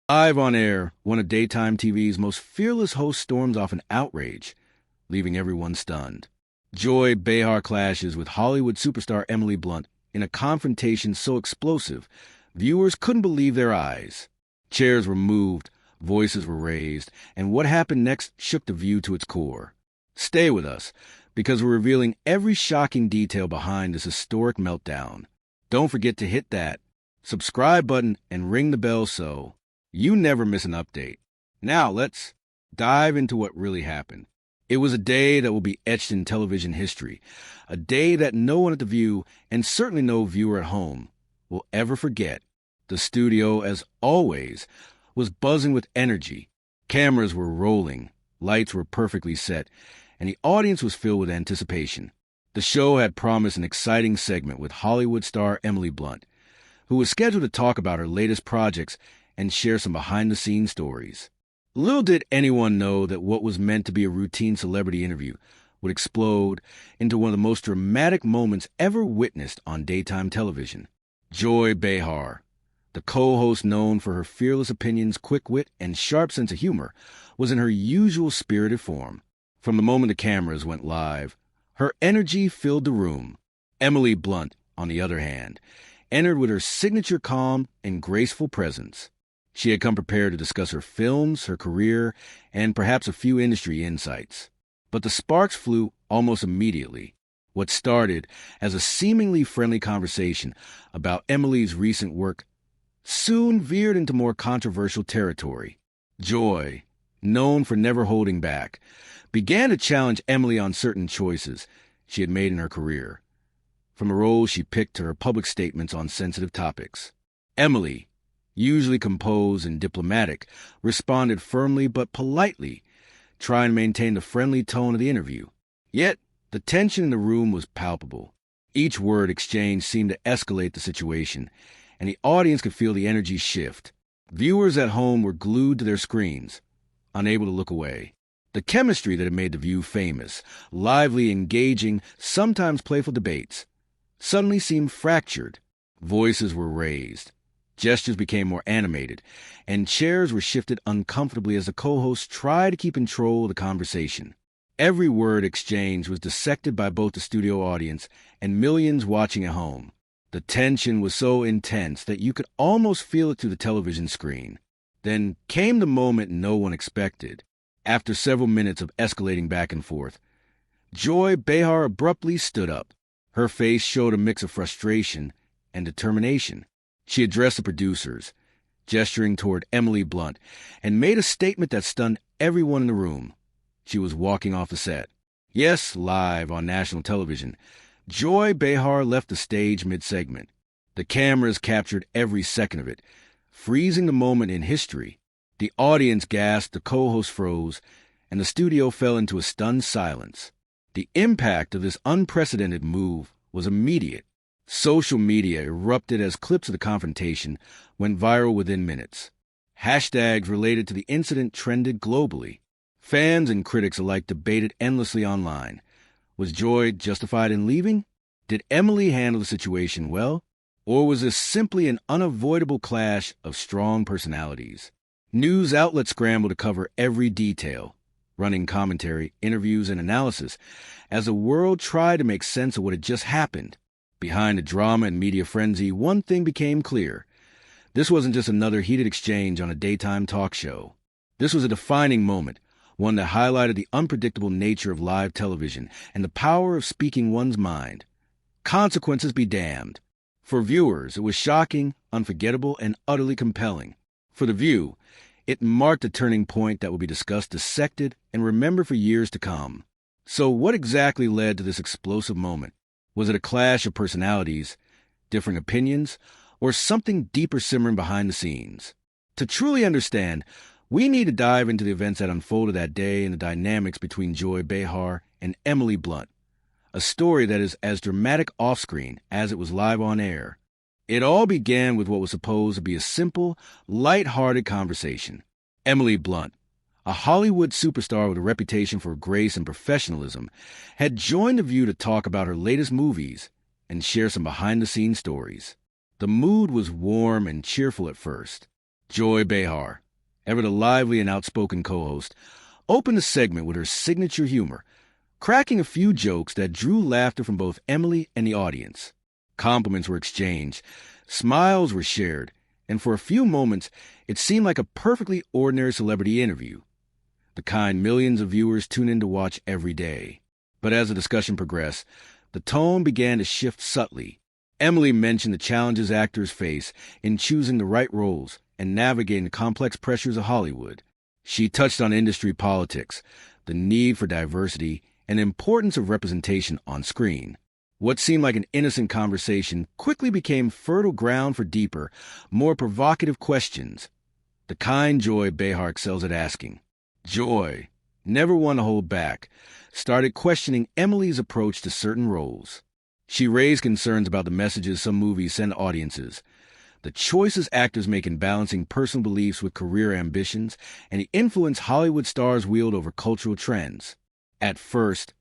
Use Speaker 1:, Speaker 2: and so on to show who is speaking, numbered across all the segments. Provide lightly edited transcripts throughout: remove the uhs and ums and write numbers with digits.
Speaker 1: Live on air, one of daytime TV's most fearless hosts storms off an outrage, leaving everyone stunned. Joy Behar clashes with Hollywood superstar Emily Blunt in a confrontation so explosive, viewers couldn't believe their eyes. Chairs were moved, voices were raised, and what happened next shook the view to its core. Stay with us, because we're revealing every shocking detail behind this historic meltdown. Don't forget to hit that subscribe button and ring the bell so you never miss an update. Now let's dive into what really happened. It was a day that will be etched in television history, a day that no one at The View, and certainly no viewer at home, will ever forget. The studio, as always, was buzzing with energy. Cameras were rolling, lights were perfectly set, and the audience was filled with anticipation. The show had promised an exciting segment with Hollywood star Emily Blunt, who was scheduled to talk about her latest projects and share some behind-the-scenes stories. Little did anyone know that what was meant to be a routine celebrity interview would explode into one of the most dramatic moments ever witnessed on daytime television. Joy Behar, the co-host known for her fearless opinions, quick wit, and sharp sense of humor, was in her usual spirited form. From the moment the cameras went live, her energy filled the room. Emily Blunt, on the other hand, entered with her signature calm and graceful presence. She had come prepared to discuss her films, her career, and perhaps a few industry insights. But the sparks flew almost immediately. What started as a seemingly friendly conversation about Emily's recent work soon veered into more controversial territory. Joy, known for never holding back, began to challenge Emily on certain choices she had made in her career, from the roles she picked to her public statements on sensitive topics. Emily, usually composed and diplomatic, responded firmly but politely, trying to maintain the friendly tone of the interview. Yet, the tension in the room was palpable. Each word exchange seemed to escalate the situation, and the audience could feel the energy shift. Viewers at home were glued to their screens, unable to look away. The chemistry that had made The View famous, lively, engaging, sometimes playful debates, suddenly seemed fractured. Voices were raised. Gestures became more animated, and chairs were shifted uncomfortably as the co-hosts tried to keep control of the conversation. Every word exchanged was dissected by both the studio audience and millions watching at home. The tension was so intense that you could almost feel it through the television screen. Then came the moment no one expected. After several minutes of escalating back and forth, Joy Behar abruptly stood up. Her face showed a mix of frustration and determination. She addressed the producers, gesturing toward Emily Blunt, and made a statement that stunned everyone in the room. She was walking off the set. Yes, live on national television, Joy Behar left the stage mid-segment. The cameras captured every second of it, freezing the moment in history. The audience gasped, the co-host froze, and the studio fell into a stunned silence. The impact of this unprecedented move was immediate. Social media erupted as clips of the confrontation went viral within minutes. Hashtags related to the incident trended globally. Fans and critics alike debated endlessly online. Was Joy justified in leaving? Did Emily handle the situation well? Or was this simply an unavoidable clash of strong personalities? News outlets scrambled to cover every detail, running commentary, interviews, and analysis, as the world tried to make sense of what had just happened. Behind the drama and media frenzy, one thing became clear. This wasn't just another heated exchange on a daytime talk show. This was a defining moment, one that highlighted the unpredictable nature of live television and the power of speaking one's mind. Consequences be damned. For viewers, it was shocking, unforgettable, and utterly compelling. For The View, it marked a turning point that will be discussed, dissected, and remembered for years to come. So what exactly led to this explosive moment? Was it a clash of personalities, differing opinions, or something deeper simmering behind the scenes? To truly understand, we need to dive into the events that unfolded that day and the dynamics between Joy Behar and Emily Blunt, a story that is as dramatic off-screen as it was live on air. It all began with what was supposed to be a simple, light-hearted conversation. Emily Blunt, a Hollywood superstar with a reputation for grace and professionalism, had joined The View to talk about her latest movies and share some behind-the-scenes stories. The mood was warm and cheerful at first. Joy Behar, ever the lively and outspoken co-host, opened the segment with her signature humor, cracking a few jokes that drew laughter from both Emily and the audience. Compliments were exchanged, smiles were shared, and for a few moments, it seemed like a perfectly ordinary celebrity interview, the kind millions of viewers tune in to watch every day. But as the discussion progressed, the tone began to shift subtly. Emily mentioned the challenges actors face in choosing the right roles and navigating the complex pressures of Hollywood. She touched on industry politics, the need for diversity, and the importance of representation on screen. What seemed like an innocent conversation quickly became fertile ground for deeper, more provocative questions, the kind Joy Behar excels at asking. Joy, never one to hold back, started questioning Emily's approach to certain roles. She raised concerns about the messages some movies send audiences, the choices actors make in balancing personal beliefs with career ambitions, and the influence Hollywood stars wield over cultural trends. At first,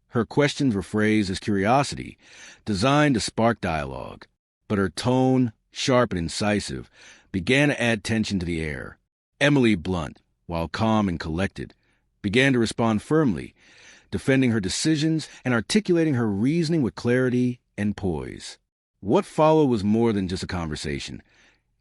Speaker 1: her questions were phrased as curiosity, designed to spark dialogue, but her tone, sharp and incisive, began to add tension to the air. Emily Blunt, while calm and collected, began to respond firmly, defending her decisions and articulating her reasoning with clarity and poise. What followed was more than just a conversation.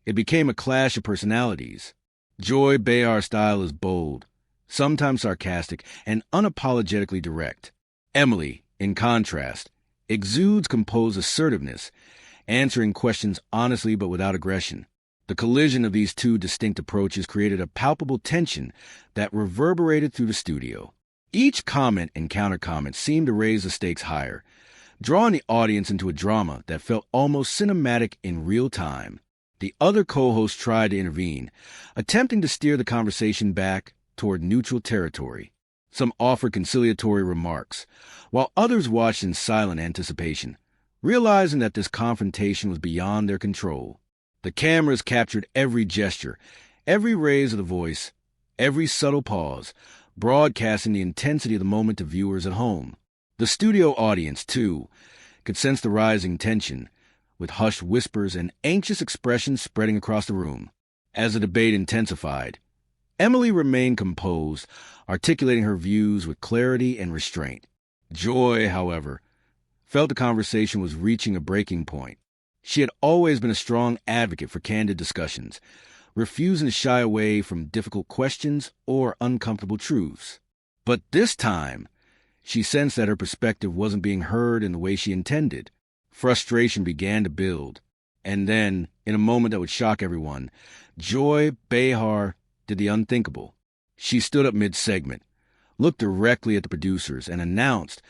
Speaker 1: It became a clash of personalities. Joy Behar's style is bold, sometimes sarcastic, and unapologetically direct. Emily, in contrast, exudes composed assertiveness, answering questions honestly but without aggression. The collision of these two distinct approaches created a palpable tension that reverberated through the studio. Each comment and counter-comment seemed to raise the stakes higher, drawing the audience into a drama that felt almost cinematic in real time. The other co-hosts tried to intervene, attempting to steer the conversation back toward neutral territory. Some offered conciliatory remarks, while others watched in silent anticipation, realizing that this confrontation was beyond their control. The cameras captured every gesture, every raise of the voice, every subtle pause, broadcasting the intensity of the moment to viewers at home. The studio audience, too, could sense the rising tension, with hushed whispers and anxious expressions spreading across the room. As the debate intensified, Emily remained composed, articulating her views with clarity and restraint. Joy, however, felt the conversation was reaching a breaking point. She had always been a strong advocate for candid discussions, refusing to shy away from difficult questions or uncomfortable truths. But this time, she sensed that her perspective wasn't being heard in the way she intended. Frustration began to build. And then, in a moment that would shock everyone, Joy Behar did the unthinkable. She stood up mid-segment, looked directly at the producers, and announced,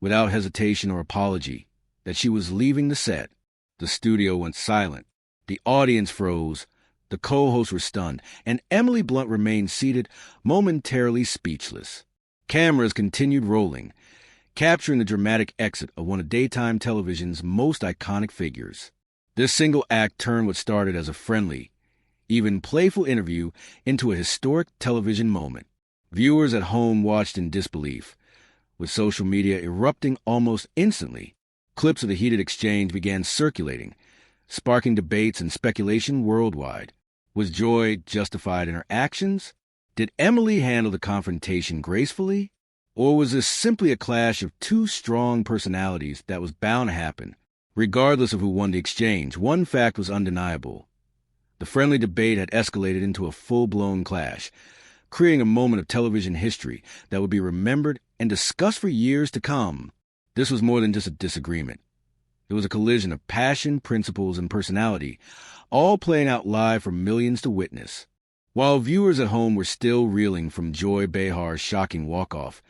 Speaker 1: without hesitation or apology, that she was leaving the set. The studio went silent. The audience froze. The co-hosts were stunned, and Emily Blunt remained seated, momentarily speechless. Cameras continued rolling, capturing the dramatic exit of one of daytime television's most iconic figures. This single act turned what started as a friendly, even playful interview into a historic television moment. Viewers at home watched in disbelief, with social media erupting almost instantly. Clips of the heated exchange began circulating, sparking debates and speculation worldwide. Was Joy justified in her actions? Did Emily handle the confrontation gracefully? Or was this simply a clash of two strong personalities that was bound to happen? Regardless of who won the exchange, one fact was undeniable. The friendly debate had escalated into a full-blown clash, creating a moment of television history that would be remembered and discussed for years to come. This was more than just a disagreement. It was a collision of passion, principles, and personality, all playing out live for millions to witness. While viewers at home were still reeling from Joy Behar's shocking walk-off,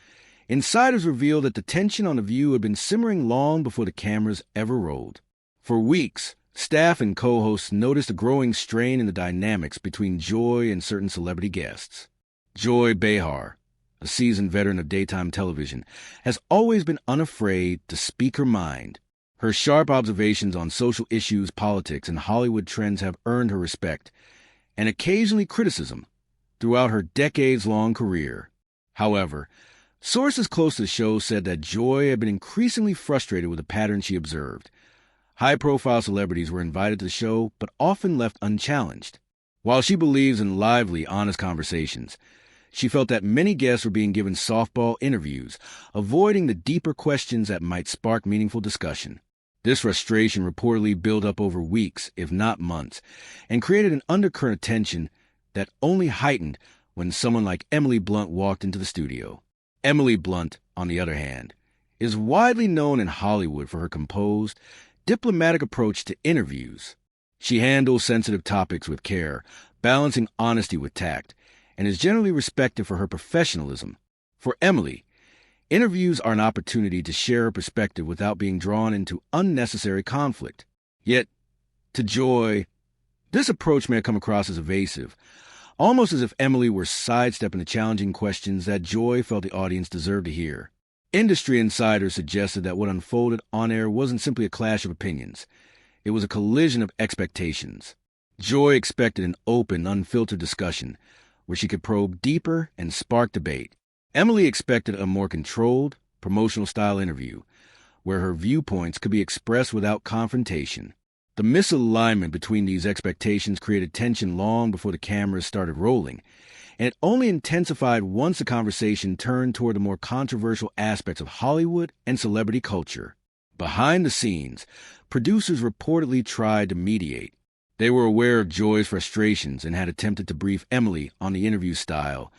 Speaker 1: insiders revealed that the tension on The View had been simmering long before the cameras ever rolled. For weeks, staff and co-hosts noticed a growing strain in the dynamics between Joy and certain celebrity guests. Joy Behar, a seasoned veteran of daytime television, has always been unafraid to speak her mind. Her sharp observations on social issues, politics, and Hollywood trends have earned her respect, and occasionally criticism, throughout her decades-long career. However, sources close to the show said that Joy had been increasingly frustrated with the pattern she observed. High-profile celebrities were invited to the show, but often left unchallenged. While she believes in lively, honest conversations, she felt that many guests were being given softball interviews, avoiding the deeper questions that might spark meaningful discussion. This frustration reportedly built up over weeks, if not months, and created an undercurrent of tension that only heightened when someone like Emily Blunt walked into the studio. Emily Blunt, on the other hand, is widely known in Hollywood for her composed, diplomatic approach to interviews. She handles sensitive topics with care, balancing honesty with tact, and is generally respected for her professionalism. For Emily, interviews are an opportunity to share her perspective without being drawn into unnecessary conflict. Yet, to Joy, this approach may have come across as evasive, almost as if Emily were sidestepping the challenging questions that Joy felt the audience deserved to hear. Industry insiders suggested that what unfolded on air wasn't simply a clash of opinions. It was a collision of expectations. Joy expected an open, unfiltered discussion where she could probe deeper and spark debate. Emily expected a more controlled, promotional-style interview, where her viewpoints could be expressed without confrontation. The misalignment between these expectations created tension long before the cameras started rolling, and it only intensified once the conversation turned toward the more controversial aspects of Hollywood and celebrity culture. Behind the scenes, producers reportedly tried to mediate. They were aware of Joy's frustrations and had attempted to brief Emily on the interview style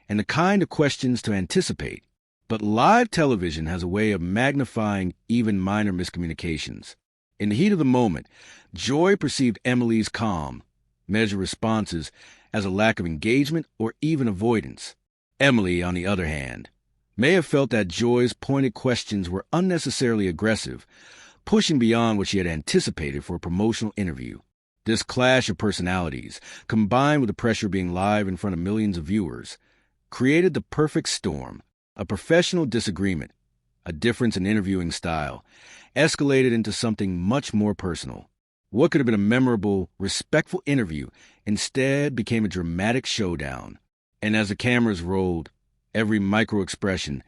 Speaker 1: and the kind of questions to anticipate. But live television has a way of magnifying even minor miscommunications. In the heat of the moment, Joy perceived Emily's calm, measured responses as a lack of engagement or even avoidance. Emily, on the other hand, may have felt that Joy's pointed questions were unnecessarily aggressive, pushing beyond what she had anticipated for a promotional interview. This clash of personalities, combined with the pressure of being live in front of millions of viewers, created the perfect storm. A professional disagreement, a difference in interviewing style, escalated into something much more personal. What could have been a memorable, respectful interview instead became a dramatic showdown. And as the cameras rolled, every micro-expression,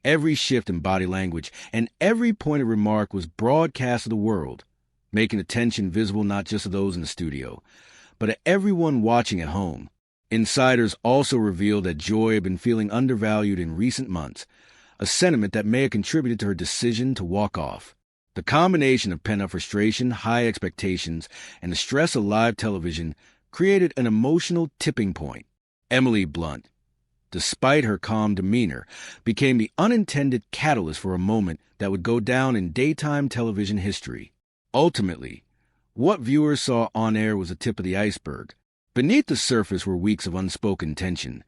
Speaker 1: every shift in body language, and every pointed remark was broadcast to the world, making the tension visible not just to those in the studio, but to everyone watching at home. Insiders also revealed that Joy had been feeling undervalued in recent months, a sentiment that may have contributed to her decision to walk off. The combination of pent-up frustration, high expectations, and the stress of live television created an emotional tipping point. Emily Blunt, despite her calm demeanor, became the unintended catalyst for a moment that would go down in daytime television history. Ultimately, what viewers saw on air was the tip of the iceberg. Beneath the surface were weeks of unspoken tension,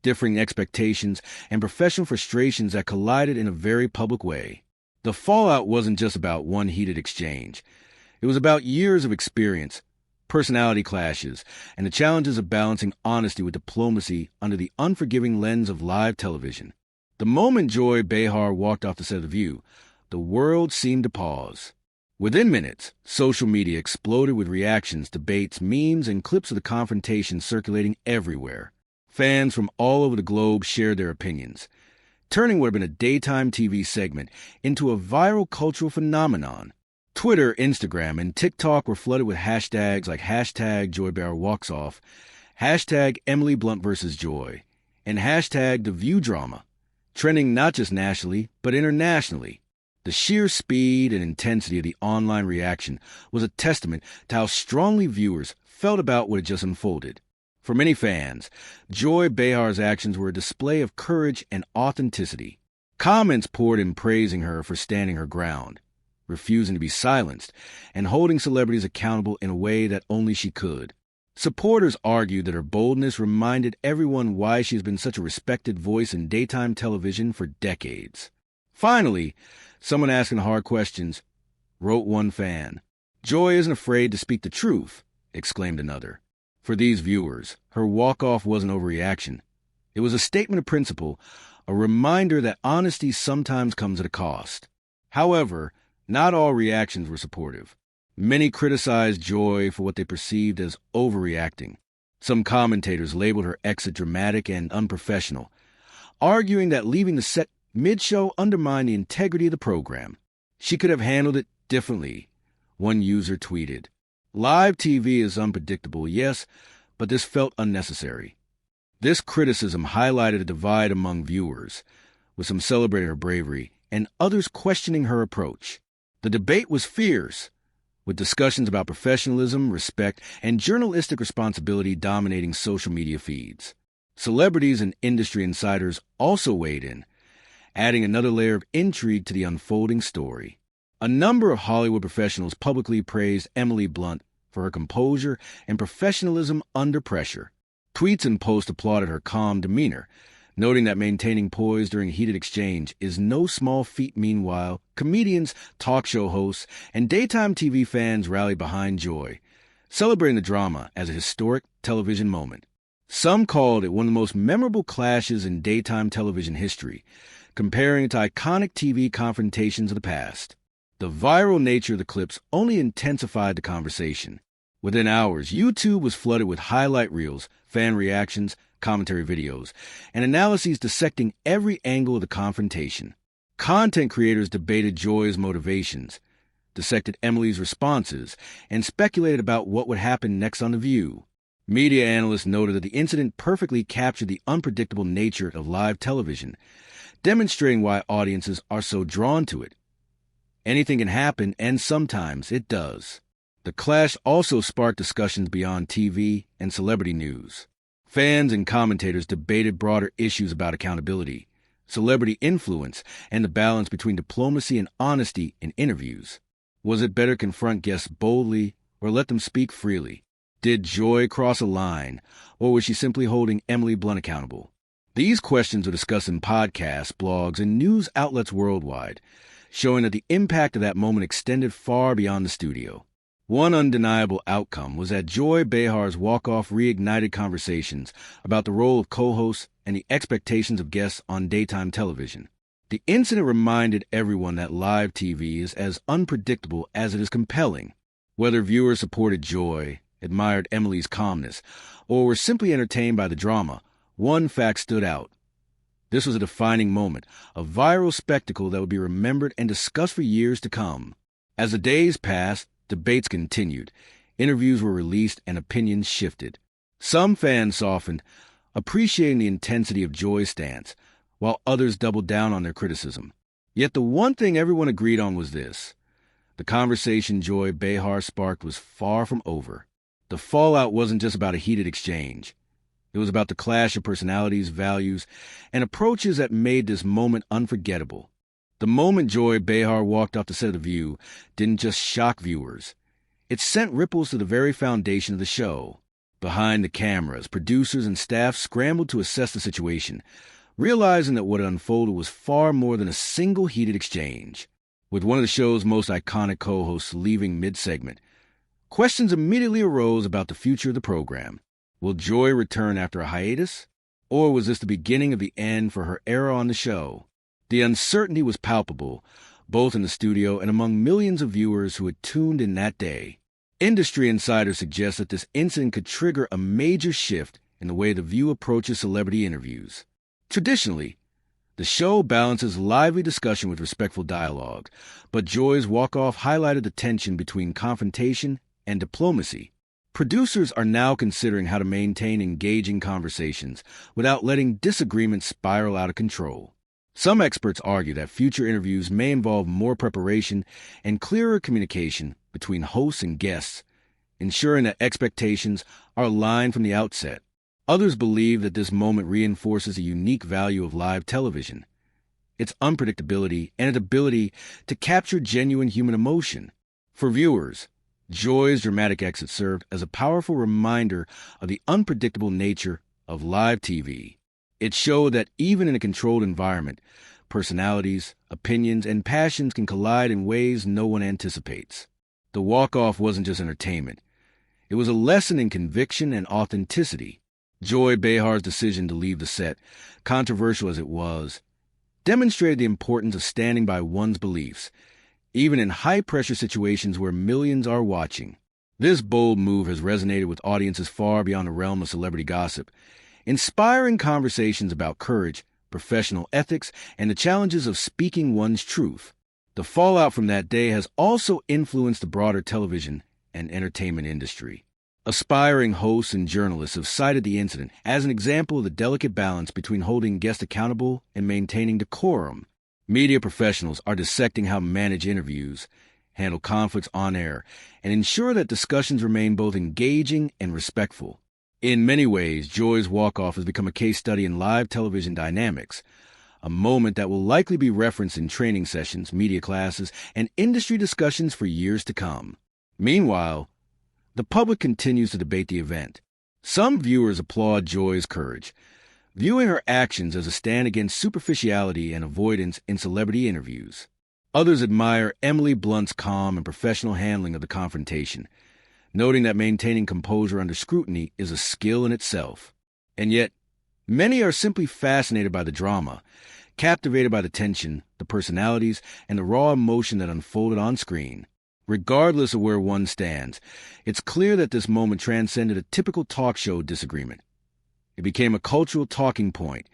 Speaker 1: differing expectations, and professional frustrations that collided in a very public way. The fallout wasn't just about one heated exchange. It was about years of experience, personality clashes, and the challenges of balancing honesty with diplomacy under the unforgiving lens of live television. The moment Joy Behar walked off the set of The View, the world seemed to pause. Within minutes, social media exploded with reactions, debates, memes, and clips of the confrontation circulating everywhere. Fans from all over the globe shared their opinions, turning what had been a daytime TV segment into a viral cultural phenomenon. Twitter, Instagram, and TikTok were flooded with hashtags like hashtag Joy Behar walks off, hashtag Emily Blunt versus Joy, and hashtag The View Drama, trending not just nationally, but internationally. The sheer speed and intensity of the online reaction was a testament to how strongly viewers felt about what had just unfolded. For many fans, Joy Behar's actions were a display of courage and authenticity. Comments poured in praising her for standing her ground, refusing to be silenced, and holding celebrities accountable in a way that only she could. Supporters argued that her boldness reminded everyone why she has been such a respected voice in daytime television for decades. Finally, someone asking hard questions, wrote one fan. "Joy isn't afraid to speak the truth," exclaimed another. For these viewers, her walk-off wasn't overreaction. It was a statement of principle, a reminder that honesty sometimes comes at a cost. However, not all reactions were supportive. Many criticized Joy for what they perceived as overreacting. Some commentators labeled her exit dramatic and unprofessional, arguing that leaving the set mid-show undermined the integrity of the program. She could have handled it differently, one user tweeted. Live TV is unpredictable, yes, but this felt unnecessary. This criticism highlighted a divide among viewers, with some celebrating her bravery and others questioning her approach. The debate was fierce, with discussions about professionalism, respect, and journalistic responsibility dominating social media feeds. Celebrities and industry insiders also weighed in, adding another layer of intrigue to the unfolding story. A number of Hollywood professionals publicly praised Emily Blunt for her composure and professionalism under pressure. Tweets and posts applauded her calm demeanor, noting that maintaining poise during a heated exchange is no small feat. Meanwhile, comedians, talk show hosts, and daytime TV fans rallied behind Joy, celebrating the drama as a historic television moment. Some called it one of the most memorable clashes in daytime television history, comparing it to iconic TV confrontations of the past. The viral nature of the clips only intensified the conversation. Within hours, YouTube was flooded with highlight reels, fan reactions, commentary videos, and analyses dissecting every angle of the confrontation. Content creators debated Joy's motivations, dissected Emily's responses, and speculated about what would happen next on The View. Media analysts noted that the incident perfectly captured the unpredictable nature of live television, demonstrating why audiences are so drawn to it. Anything can happen, and sometimes it does. The clash also sparked discussions beyond TV and celebrity news. Fans and commentators debated broader issues about accountability, celebrity influence, and the balance between diplomacy and honesty in interviews. Was it better to confront guests boldly or let them speak freely? Did Joy cross a line, or was she simply holding Emily Blunt accountable? These questions were discussed in podcasts, blogs, and news outlets worldwide, showing that the impact of that moment extended far beyond the studio. One undeniable outcome was that Joy Behar's walk-off reignited conversations about the role of co-hosts and the expectations of guests on daytime television. The incident reminded everyone that live TV is as unpredictable as it is compelling. Whether viewers supported Joy, admired Emily's calmness, or were simply entertained by the drama, one fact stood out. This was a defining moment, a viral spectacle that would be remembered and discussed for years to come. As the days passed, debates continued, interviews were released, and opinions shifted. Some fans softened, appreciating the intensity of Joy's stance, while others doubled down on their criticism. Yet the one thing everyone agreed on was this: the conversation Joy Behar sparked was far from over. The fallout wasn't just about a heated exchange. It was about the clash of personalities, values, and approaches that made this moment unforgettable. The moment Joy Behar walked off the set of The View didn't just shock viewers. It sent ripples to the very foundation of the show. Behind the cameras, producers and staff scrambled to assess the situation, realizing that what had unfolded was far more than a single heated exchange. With one of the show's most iconic co-hosts leaving mid-segment, questions immediately arose about the future of the program. Will Joy return after a hiatus? Or was this the beginning of the end for her era on the show? The uncertainty was palpable, both in the studio and among millions of viewers who had tuned in that day. Industry insiders suggest that this incident could trigger a major shift in the way The View approaches celebrity interviews. Traditionally, the show balances lively discussion with respectful dialogue, but Joy's walk-off highlighted the tension between confrontation and diplomacy. Producers are now considering how to maintain engaging conversations without letting disagreements spiral out of control. Some experts argue that future interviews may involve more preparation and clearer communication between hosts and guests, ensuring that expectations are aligned from the outset. Others believe that this moment reinforces a unique value of live television, its unpredictability and its ability to capture genuine human emotion. For viewers, Joy's dramatic exit served as a powerful reminder of the unpredictable nature of live TV. It showed that even in a controlled environment, personalities, opinions, and passions can collide in ways no one anticipates. The walk-off wasn't just entertainment. It was a lesson in conviction and authenticity. Joy Behar's decision to leave the set, controversial as it was, demonstrated the importance of standing by one's beliefs, even in high-pressure situations where millions are watching. This bold move has resonated with audiences far beyond the realm of celebrity gossip, inspiring conversations about courage, professional ethics, and the challenges of speaking one's truth. The fallout from that day has also influenced the broader television and entertainment industry. Aspiring hosts and journalists have cited the incident as an example of the delicate balance between holding guests accountable and maintaining decorum. Media professionals are dissecting how to manage interviews, handle conflicts on air, and ensure that discussions remain both engaging and respectful. In many ways, Joy's walk-off has become a case study in live television dynamics, a moment that will likely be referenced in training sessions, media classes, and industry discussions for years to come. Meanwhile, the public continues to debate the event. Some viewers applaud Joy's courage, viewing her actions as a stand against superficiality and avoidance in celebrity interviews. Others admire Emily Blunt's calm and professional handling of the confrontation, noting that maintaining composure under scrutiny is a skill in itself. And yet, many are simply fascinated by the drama, captivated by the tension, the personalities, and the raw emotion that unfolded on screen. Regardless of where one stands, it's clear that this moment transcended a typical talk show disagreement. It became a cultural talking point,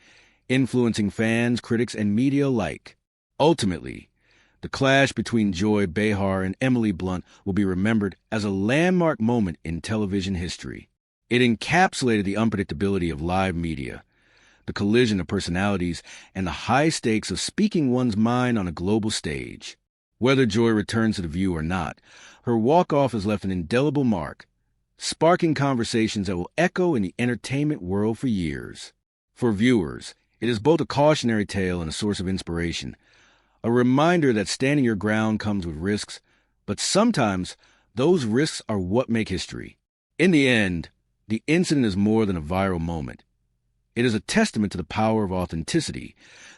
Speaker 1: influencing fans, critics, and media alike. Ultimately, the clash between Joy Behar and Emily Blunt will be remembered as a landmark moment in television history. It encapsulated the unpredictability of live media, the collision of personalities, and the high stakes of speaking one's mind on a global stage. Whether Joy returns to the View or not, her walk-off has left an indelible mark, sparking conversations that will echo in the entertainment world for years. For viewers, it is both a cautionary tale and a source of inspiration, a reminder that standing your ground comes with risks, but sometimes those risks are what make history. In the end, the incident is more than a viral moment. It is a testament to the power of authenticity,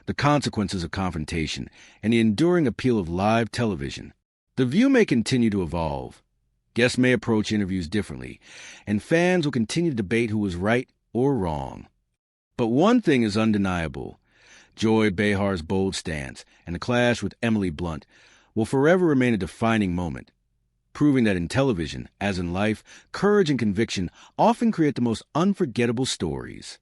Speaker 1: the consequences of confrontation, and the enduring appeal of live television. The View may continue to evolve. Guests may approach interviews differently, and fans will continue to debate who was right or wrong. But one thing is undeniable. Joy Behar's bold stance and the clash with Emily Blunt will forever remain a defining moment, proving that in television, as in life, courage and conviction often create the most unforgettable stories.